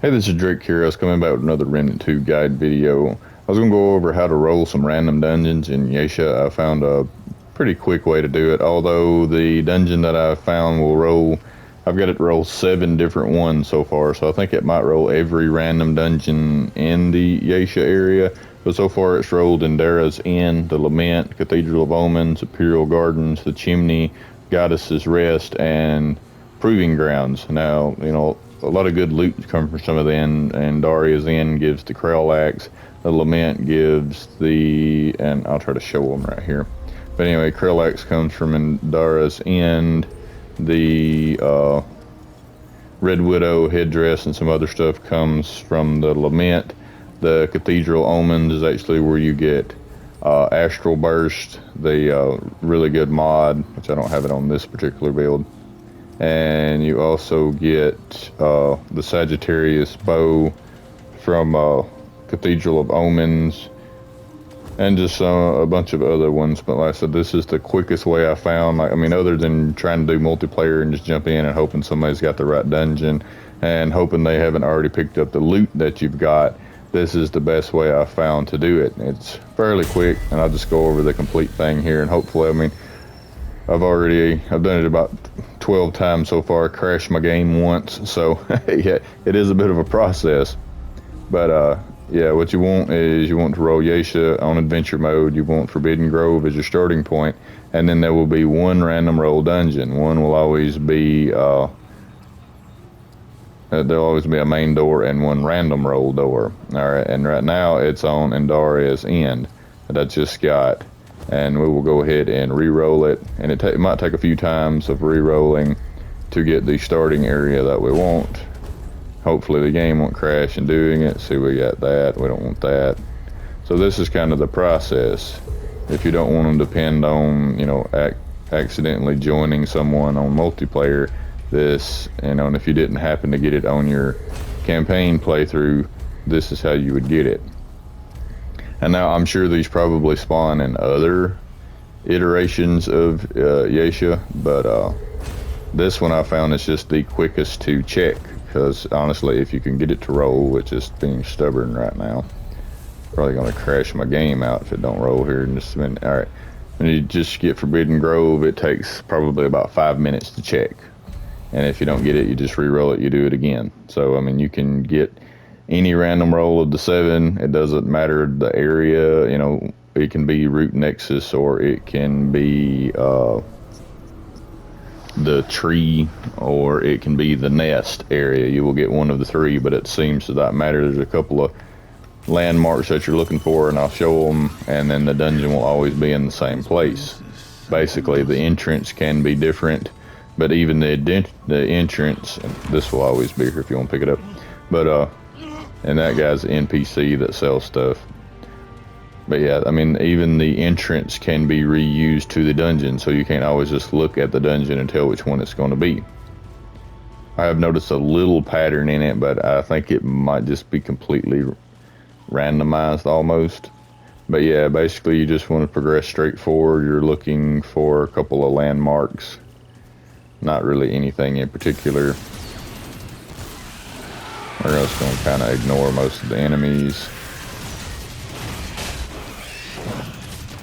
Hey, this is Drake here. I was coming back with another Remnant 2 guide video. I was going to go over how to roll some random dungeons in Yaesha. I found a pretty quick way to do it, although the dungeon that I found will roll, I've got it roll 7 different ones so far, so I think it might roll every random dungeon in the Yaesha area. But so far it's rolled endaira's Inn, the Lament, Cathedral of Omens, Imperial Gardens, the Chimney, Goddess's Rest, and Proving Grounds. Now, a lot of good loot comes from some of the and Daria's Inn gives the Krell the Lament gives the, and I'll try to show them right here. But anyway, Krell comes from Endara's Inn, the Red Widow headdress and some other stuff comes from the Lament. The Cathedral Omens is actually where you get Astral Burst, the really good mod, which I don't have it on this particular build. And you also get the Sagittarius bow from Cathedral of Omens, and just a bunch of other ones. But like I said, this is the quickest way I found. Other than trying to do multiplayer and just jump in and hoping somebody's got the right dungeon and hoping they haven't already picked up the loot that you've got, this is the best way I found to do it. It's fairly quick, and I'll just go over the complete thing here, and hopefully, I've done it about 12 times so far. I crashed my game once, so yeah, it is a bit of a process. But yeah, what you want is you want to roll Yaesha on adventure mode. You want Forbidden Grove as your starting point, and then there will be one random roll dungeon. One will always be there'll always be a main door and one random roll door. All right, and right now it's on Endara's End that I just got. And we will go ahead and re-roll it, and it might take a few times of re-rolling to get the starting area that we want. Hopefully the game won't crash in doing it. See, we got that, we don't want that. So this is kind of the process. If you don't want to depend on, accidentally joining someone on multiplayer, and if you didn't happen to get it on your campaign playthrough, this is how you would get it. And now I'm sure these probably spawn in other iterations of Yaesha, but this one I found is just the quickest to check, because honestly, if you can get it to roll, which is being stubborn right now, probably going to crash my game out if it don't roll here in just a minute. All right, when you just get Forbidden Grove, it takes probably about 5 minutes to check, and if you don't get it, you just re-roll it, you do it again. So you can get any random roll of the 7. It doesn't matter the area. It can be Root Nexus, or it can be the tree, or it can be the nest area. You will get one of the 3, but it seems to not matter. There's a couple of landmarks that you're looking for, and I'll show them, and then the dungeon will always be in the same place. Basically, the entrance can be different, but even the entrance, and this will always be here if you want to pick it up, but and that guy's an NPC that sells stuff. But yeah, even the entrance can be reused to the dungeon, so you can't always just look at the dungeon and tell which one it's going to be. I have noticed a little pattern in it, but I think it might just be completely randomized almost. But yeah, basically you just want to progress straight forward. You're looking for a couple of landmarks, not really anything in particular. We're just going to kind of ignore most of the enemies,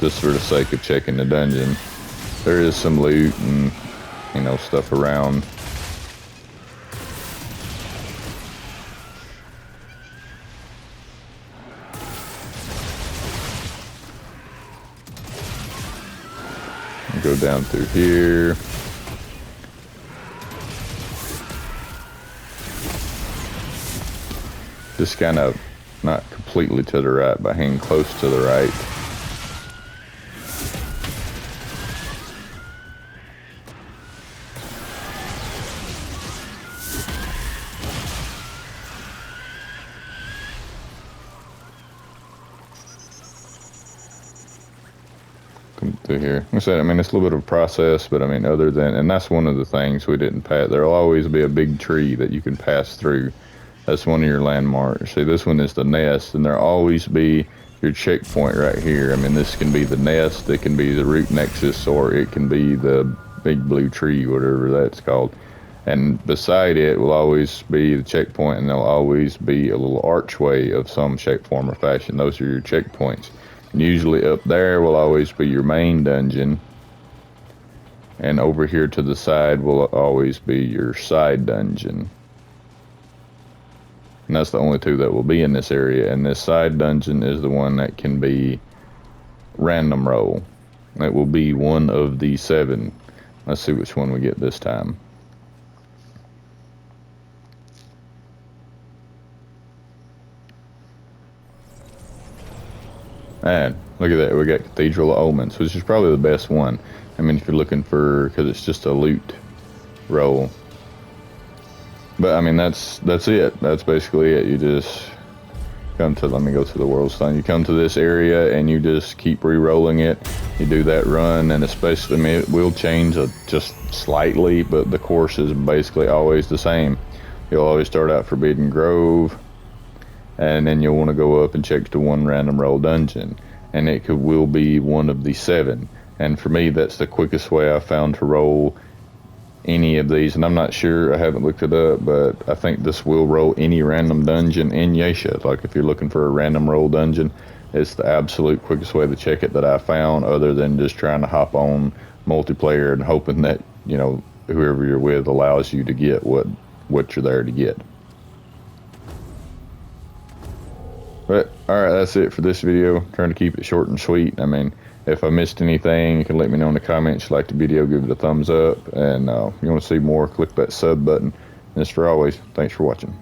just for the sake of checking the dungeon. There is some loot and, stuff around. Go down through here. Just kind of not completely to the right, but hang close to the right. Come through here. Like I said, it's a little bit of a process, but other than, and that's one of the things we didn't pass. There'll always be a big tree that you can pass through. That's one of your landmarks. See, this one is the nest, and there'll always be your checkpoint right here. This can be the nest, it can be the Root Nexus, or it can be the big blue tree, whatever that's called. And beside it will always be the checkpoint, and there'll always be a little archway of some shape, form, or fashion. Those are your checkpoints. And usually up there will always be your main dungeon, and over here to the side will always be your side dungeon. And that's the only two that will be in this area. And this side dungeon is the one that can be random roll. It will be one of the 7. Let's see which one we get this time. And look at that, we got Cathedral of Omens, which is probably the best one. I mean, if you're looking for, because it's just a loot roll. But I mean, that's it. That's basically it. You just come to, let me go to the world stone. You come to this area and you just keep re-rolling it. You do that run, and especially, I mean, it will change just slightly, but the course is basically always the same. You'll always start out Forbidden Grove, and then you'll want to go up and check to one random roll dungeon, and will be one of the 7. And for me, that's the quickest way I found to roll any of these. And I'm not sure, I haven't looked it up, but I think this will roll any random dungeon in Yaesha. Like if you're looking for a random roll dungeon, it's the absolute quickest way to check it that I found, other than just trying to hop on multiplayer and hoping that, you know, whoever you're with allows you to get what you're there to get. But alright, that's it for this video. I'm trying to keep it short and sweet. I mean, if I missed anything, you can let me know in the comments. If you like the video, give it a thumbs up. And if you want to see more, click that sub button. And as for always, thanks for watching.